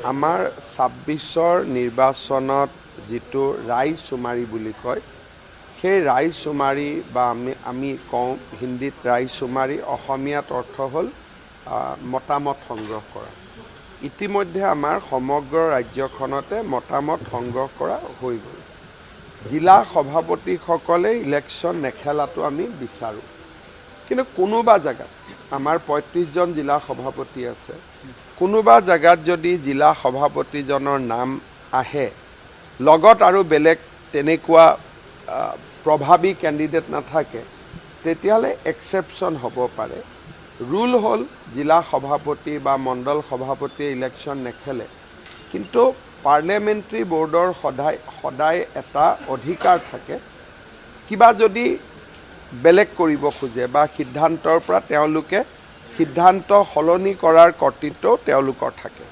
আমাৰ ২৬ৰ নিৰ্বাচনত যিটো ৰাইজশুমাৰী বুলি কয় সেই ৰাইজশুমাৰী বা আমি কওঁ হিন্দীত ৰাইজশুমাৰী অসমীয়াত অৰ্থ হ'ল মতামত সংগ্ৰহ কৰা। ইতিমধ্যে আমাৰ সমগ্ৰ ৰাজ্যখনতে মতামত সংগ্ৰহ কৰা হৈ গ'ল। জিলা সভাপতিসকলে ইলেকশ্যন নেখেলাটো আমি বিচাৰোঁ, কিন্তু কোনোবা জেগাত আমাৰ ৩৫জন জিলা সভাপতি আছে, কোনোবা জেগাত যদি জিলা সভাপতিজনৰ নাম আহে লগত আৰু বেলেগ তেনেকুৱা প্ৰভাৱী কেণ্ডিডেট নাথাকে, তেতিয়াহ'লে এক্সেপশ্যন হ'ব পাৰে। ৰুল হ'ল জিলা সভাপতি বা মণ্ডল সভাপতিয়ে ইলেকশ্যন নেখেলে, কিন্তু পাৰ্লিয়ামেণ্টাৰী বৰ্ডৰ সদায় এটা অধিকাৰ থাকে, কিবা যদি বেলেগ কৰিব খোজে বা সিদ্ধান্তৰ পৰা তেওঁলোকে সিদ্ধান্ত সলনি কৰাৰ কৰ্তৃত্বও তেওঁলোকৰ থাকে।